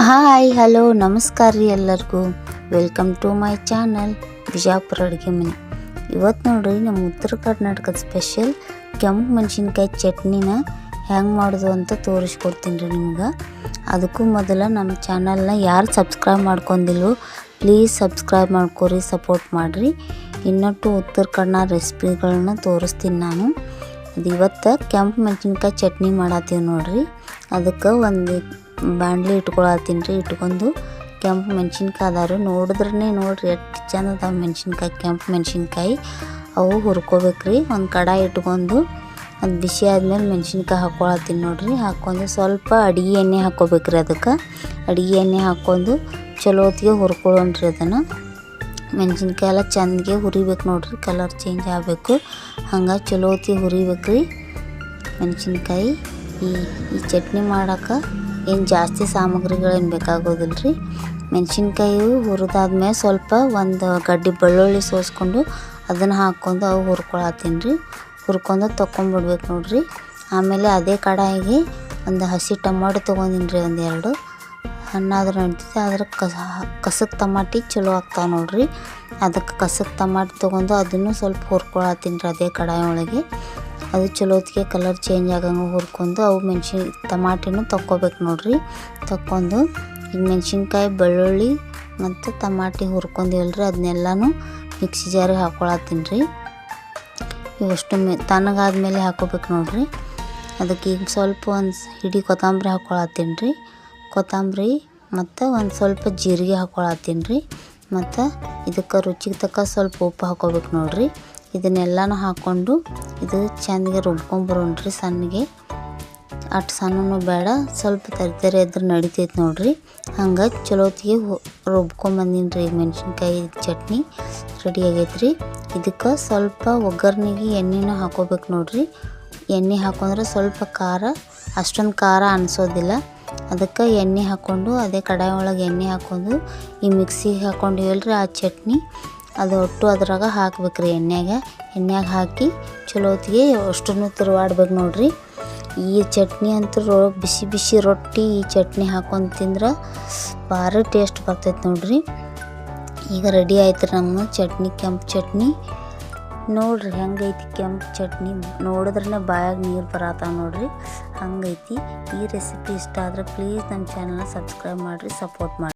Hi hello ನಮಸ್ಕಾರ ರೀ ಎಲ್ಲರಿಗೂ. Welcome to my channel Bijapur ಅಡುಗೆ ಮನೆ. ಇವತ್ತು ನೋಡ್ರಿ ನಮ್ಮ ಉತ್ತರ ಕರ್ನಾಟಕದ ಸ್ಪೆಷಲ್ ಕೆಂಪು ಮೆಣಸಿನ್ಕಾಯಿ ಚಟ್ನಿನ ಹೆಂಗೆ ಮಾಡೋದು ಅಂತ ತೋರಿಸ್ಕೊಡ್ತೀನಿ ರೀ ನಿಮ್ಗೆ. ಅದಕ್ಕೂ ಮೊದಲು ನಮ್ಮ ಚಾನಲ್ನ ಯಾರು ಸಬ್ಸ್ಕ್ರೈಬ್ ಮಾಡ್ಕೊಂಡಿಲ್ವೋ ಪ್ಲೀಸ್ ಸಬ್ಸ್ಕ್ರೈಬ್ ಮಾಡ್ಕೊರಿ, ಸಪೋರ್ಟ್ ಮಾಡಿರಿ. ಇನ್ನೊಟ್ಟು ಉತ್ತರ ಕನ್ನಡ ರೆಸಿಪಿಗಳನ್ನ ತೋರಿಸ್ತೀನಿ ನಾನು. ಅದು ಇವತ್ತು ಕೆಂಪು ಮೆಣಸಿನ್ಕಾಯಿ ಚಟ್ನಿ ಮಾಡತ್ತೀವಿ ನೋಡ್ರಿ. ಅದಕ್ಕೆ ಒಂದು ಬಾಣಲಿ ಇಟ್ಕೊಳತ್ತೀನಿ ರೀ. ಇಟ್ಕೊಂಡು ಕೆಂಪು ಮೆಣಸಿನ್ಕಾಯಿ ಅದಾರು ನೋಡಿದ್ರೇ ನೋಡ್ರಿ ಎಷ್ಟು ಚಂದ ಅದಾವ ಮೆಣಸಿನ್ಕಾಯಿ, ಕೆಂಪು ಮೆಣಸಿನ್ಕಾಯಿ. ಅವು ಹುರ್ಕೋಬೇಕ್ರಿ. ಒಂದು ಕಡಾಯಿ ಇಟ್ಕೊಂಡು ಅದು ಬಿಸಿ ಆದಮೇಲೆ ಮೆಣಸಿನ್ಕಾಯಿ ಹಾಕ್ಕೊಳತ್ತೀನಿ ನೋಡ್ರಿ. ಹಾಕ್ಕೊಂಡು ಸ್ವಲ್ಪ ಅಡುಗೆ ಎಣ್ಣೆ ಹಾಕ್ಕೋಬೇಕ್ರಿ. ಅದಕ್ಕೆ ಅಡುಗೆ ಎಣ್ಣೆ ಹಾಕ್ಕೊಂಡು ಚಲೋ ಹೊತ್ತಿಗೆ ಹುರ್ಕೊಳ್ಳೋಣ್ರಿ. ಅದನ್ನು ಮೆಣಸಿನ್ಕಾಯಿ ಎಲ್ಲ ಚೆಂದಿಗೆ ಹುರಿಬೇಕು ನೋಡ್ರಿ, ಕಲರ್ ಚೇಂಜ್ ಆಗಬೇಕು. ಹಂಗೆ ಚಲೋ ಹೊತ್ತಿಗೆ ಹುರಿಬೇಕ್ರಿ ಮೆಣಸಿನ್ಕಾಯಿ. ಈ ಚಟ್ನಿ ಮಾಡೋಕೆ ಏನು ಜಾಸ್ತಿ ಸಾಮಗ್ರಿಗಳೇನು ಬೇಕಾಗೋದಿಲ್ಲ ರೀ. ಮೆಣಸಿನ್ಕಾಯಿ ಹುರಿದಾದ್ಮೇಲೆ ಸ್ವಲ್ಪ ಒಂದು ಗಡ್ಡೆ ಬೆಳ್ಳುಳ್ಳಿ ಸೋಸ್ಕೊಂಡು ಅದನ್ನು ಹಾಕ್ಕೊಂಡು ಅವು ಹುರ್ಕೊಳತ್ತೀನಿ ರೀ. ಹುರ್ಕೊಂಡು ತೊಗೊಂಬಿಡ್ಬೇಕು ನೋಡ್ರಿ. ಆಮೇಲೆ ಅದೇ ಕಡಾಯಿಗೆ ಒಂದು ಹಸಿ ಟೊಮಾಟೊ ತೊಗೊಂಡಿನಿ ರೀ, ಒಂದು 2 ಹಣ್ಣಾದ್ರೆ ನಡೀತೈತೆ. ಅದ್ರ ಕಸಕ್ಕೆ ಟಮಾಟಿ ಚಲೋ ಆಗ್ತಾವೆ ನೋಡ್ರಿ. ಅದಕ್ಕೆ ಕಸಕ್ಕೆ ಟಮಾಟಿ ತೊಗೊಂಡು ಅದನ್ನು ಸ್ವಲ್ಪ ಹುರ್ಕೊಳತ್ತೀನಿ ರೀ ಅದೇ ಕಡಾಯಿ ಒಳಗೆ. ಅದು ಚಲೋ ಹೊತ್ತಿಗೆ ಕಲರ್ ಚೇಂಜ್ ಆಗಂಗೆ ಹುರ್ಕೊಂಡು ಅವು ಟಮಾಟಿನೂ ತೊಕ್ಕೋಬೇಕು ನೋಡ್ರಿ. ತೊಕ್ಕೊಂಡು ಈಗ ಮೆಣಸಿನ್ಕಾಯಿ, ಬೆಳ್ಳುಳ್ಳಿ ಮತ್ತು ಟಮಾಟಿ ಹುರ್ಕೊಂಡಿವಲ್ರಿ ಅದನ್ನೆಲ್ಲನೂ ಮಿಕ್ಸಿ ಜಾರಿಗೆ ಹಾಕ್ಕೊಳತ್ತೀನಿ ರೀ. ಇವಷ್ಟು ತಣ್ಣಗಾದ್ಮೇಲೆ ಹಾಕ್ಕೋಬೇಕು ನೋಡ್ರಿ. ಅದಕ್ಕೆ ಈಗ ಸ್ವಲ್ಪ ಒಂದು ಹಿಡಿ ಕೊತ್ತಂಬರಿ ಹಾಕ್ಕೊಳತ್ತೀನಿ ರೀ. ಕೊತ್ತಂಬರಿ ಮತ್ತು ಒಂದು ಸ್ವಲ್ಪ ಜೀರಿಗೆ ಹಾಕ್ಕೊಳತ್ತೀನಿ ರೀ. ಮತ್ತು ಇದಕ್ಕೆ ರುಚಿಗೆ ತಕ್ಕ ಸ್ವಲ್ಪ ಉಪ್ಪು ಹಾಕ್ಕೋಬೇಕು ನೋಡ್ರಿ. ಇದನ್ನೆಲ್ಲನೂ ಹಾಕ್ಕೊಂಡು ಇದು ಚೆಂದಿಗೆ ರುಬ್ಕೊಂಬರೋಣ್ರಿ. ಸಣ್ಣಗೆ ಅಷ್ಟು ಸಣ್ಣನೂ ಬೇಡ, ಸ್ವಲ್ಪ ತರಿ ಇದ್ರೆ ನಡಿತೈತೆ ನೋಡ್ರಿ. ಹಂಗೆ ಚಲೋ ಹೊತ್ತಿಗೆ ರುಬ್ಕೊಂಬಂದಿನಿ ರೀ. ಮೆಣಸಿನ್ಕಾಯಿ ಚಟ್ನಿ ರೆಡಿ ಆಗೈತೆ ರೀ. ಇದಕ್ಕೆ ಸ್ವಲ್ಪ ಒಗ್ಗರ್ನೆಗೆ ಎಣ್ಣೆನೂ ಹಾಕ್ಕೋಬೇಕು ನೋಡ್ರಿ. ಎಣ್ಣೆ ಹಾಕೊಂಡ್ರೆ ಸ್ವಲ್ಪ ಖಾರ, ಅಷ್ಟೊಂದು ಖಾರ ಅನಿಸೋದಿಲ್ಲ. ಅದಕ್ಕೆ ಎಣ್ಣೆ ಹಾಕ್ಕೊಂಡು ಅದೇ ಕಡಾಯಿ ಒಳಗೆ ಎಣ್ಣೆ ಹಾಕ್ಕೊಂಡು ಈ ಮಿಕ್ಸಿಗೆ ಹಾಕ್ಕೊಂಡಿವಲ್ರಿ ಆ ಚಟ್ನಿ ಅದು ಒಟ್ಟು ಅದ್ರಾಗ ಹಾಕ್ಬೇಕ್ರಿ. ಎಣ್ಣೆಗೆ ಹಾಕಿ ಚಲೋ ಹೊತ್ತಿಗೆ ಅಷ್ಟನ್ನು ತಿರುವಾಡ್ಬೇಕು ನೋಡ್ರಿ. ಈ ಚಟ್ನಿ ಅಂತೂ ಬಿಸಿ ಬಿಸಿ ರೊಟ್ಟಿ ಈ ಚಟ್ನಿ ಹಾಕೊಂಡು ತಿಂದ್ರೆ ಭಾರಿ ಟೇಸ್ಟ್ ಬರ್ತೈತೆ ನೋಡ್ರಿ. ಈಗ ರೆಡಿ ಆಯ್ತು ರೀ ನಮ್ಮ ಚಟ್ನಿ, ಕೆಂಪು ಚಟ್ನಿ. ನೋಡ್ರಿ ಹೆಂಗೈತಿ ಕೆಂಪು ಚಟ್ನಿ, ನೋಡಿದ್ರೇ ಬಾಯಾಗ ನೀರು ಬರತ್ತಾವ ನೋಡ್ರಿ. ಹಂಗೈತಿ. ಈ ರೆಸಿಪಿ ಇಷ್ಟ ಆದರೆ ಪ್ಲೀಸ್ ನಮ್ಮ ಚಾನಲ್ನ ಸಬ್ಸ್ಕ್ರೈಬ್ ಮಾಡಿರಿ, ಸಪೋರ್ಟ್ ಮಾಡಿ.